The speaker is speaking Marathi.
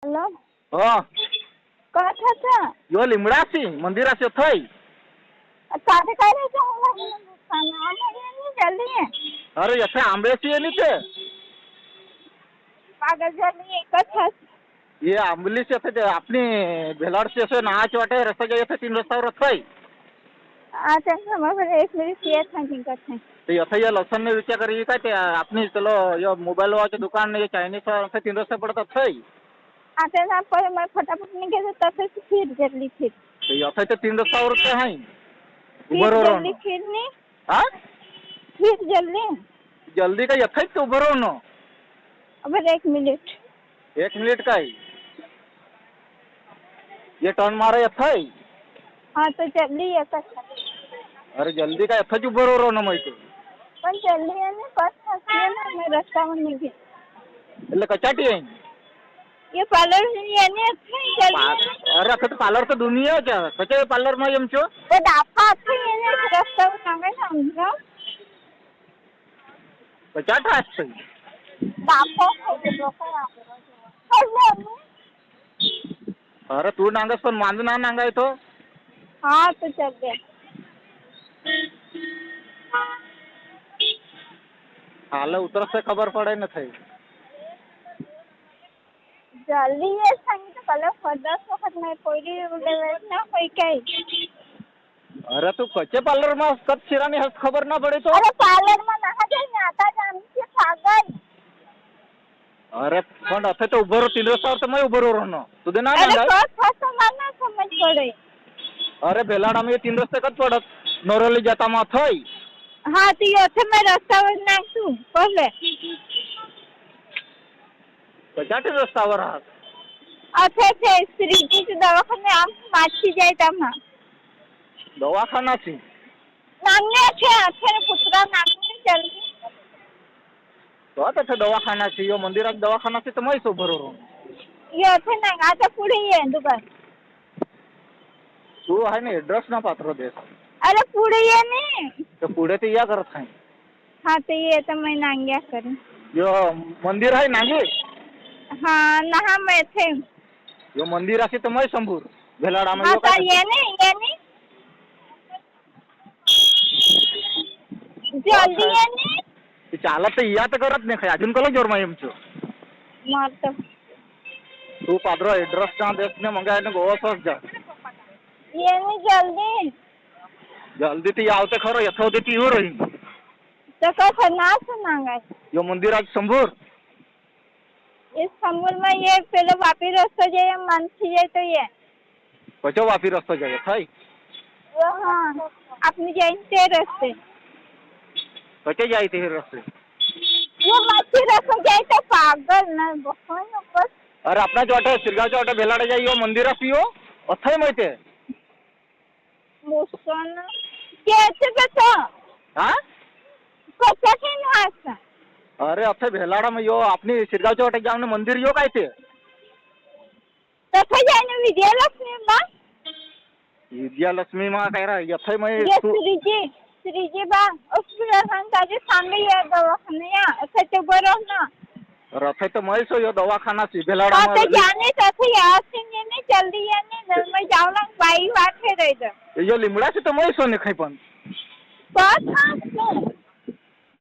हॅलो हो काय खायचं यो लिमडासी मंदिराचे थई साधे काय नाही जल्दी है अरे यथे आंबेची आहे ते पागल जल्दी एकच है ये आंबली से थे अपनी भेलाड़ से से नाच वाटे रास्ता जाए थे 3 रास्ता और थई अच्छा समझ एक मिनट ये था कि करते तो यथे ये लसन ने विचार करी काय ते अपनी चलो यो मोबाइल वाचे दुकान ने ये चाइनीज से 3 रास्ता पड़ता थई आता ना पर मैं फटाफट निकल तब से फिर जल्दी फिर तो यथे तो 3 रास्ता और थे हैं फिर जल्दी फिर नहीं हां फिर जल्दी जल्दी का यथे तो उबरो नो अब 1 मिनट 1 मिनट का ही ये टर्न मारे यथे हाँ तो जल्दी एकच अरे जल्दी का यथे उबरो रो ना मैं पण जल्दी है ना बस हंसी ना मैं रास्ता में निकल એટલે કચાટી આઈ ये पार्लर है ने जल्दी अरे तो पार्लर तो दुनिया क्या कचे पार्लर में एम छो तो दाफा है ने रास्ता में नागे समझो कचाटा असते दाफा है लोकरा अरे तू नांगस पण मांज ना नांगाय तो हाँ तो चल गए हाल उतर से खबर पड़े न थई जल्दी ये सांगितलं कल 10 वखत नाही पहिली लेवल ना होई काय अरे तू कचे पार्लर में कब शिरानी हस खबर ना पड़े तो अरे पार्लर में नहा जाए ना आता आमची पागल अरे पण अथे तो उभरो 3 रस्ता तो मैं उभरो रहनो तू दे ना अरे नांगाय फर्स्ट मारना समझ पड़े अरे बेलाड़ा में 3 रस्ते कत पड़त नोरोली जाता मा थई हाँ तो ये थे मैं रास्ता में नाग तू पहले कचाटे रस्तावर आहात अच्छे थे श्रीजी दवाखाने आम माची जाए तमा दवाखानाची नांगे अच्छे पुत्रा नांगे जल्दी तो आता दवाखानाची यो मंदिरात दवाखानाची तर मैस उभरो रहनो ये थे ना आता पुढे ये दुकान तू आहे ना एड्रेस ना पात्र देस अरे पुढे ये ने तो पुढे ते या करत आहे हाँ तो ये तो मैं नांग्या करूँ यो मंदिर आहे नागे हाँ नहा मैं थे यो मंदिर असे तर मैं संभूर भेलाडा में हाँ यो तो काय ये ने जल्दी ये ने ते चालत तर या तर करत नाही काय अजून कला जोर मा एमचो मत तू पात्र एड्रेस ना देस ने मंगा ने गोवा सस जा ये ने जल्दी जल्दी ती आवते खरो यथोदे ती हो रही तो कैसे ना सुनांगा यो मंदिर आज संभूर इस समूह में ये पहले वापी रास्ता जाए मानसी जाए तो ये कचो वापी रस्ता जाए थाई हाँ अपनी जाए रास्ते कचे जाए ते रस्ते वो मानसी रास्ता जाए तो पागल ना बहुत बस अरे अपना जो वाटे सिरगाव जो वाटे भेलाडा जाई यो मंदिर असियो अथय माहिती मुसन कैसे बता हां कच्चा के ना अरे अथे भेलाडा में यो अपनी सिरगावच्या वाटे जाऊन मंदिर यो काय ते तथा जाने विजयलक्ष्मी माँ विजयालक्ष्मी मा काय रा यथे मैं ये श्रीजी बा उसके ताजे सामने ये दवाखाना या ऐसे तो बरो ना रथे तो मैं सो यो दवाखाना सी भेलाडा हाँ तो में जाने तथे यार सिंह ने जल्दी ये ने मैं जाऊँगा बाई बात है रही यो लिमड़ा से तो मैं सो ने खाई पण बस हाँ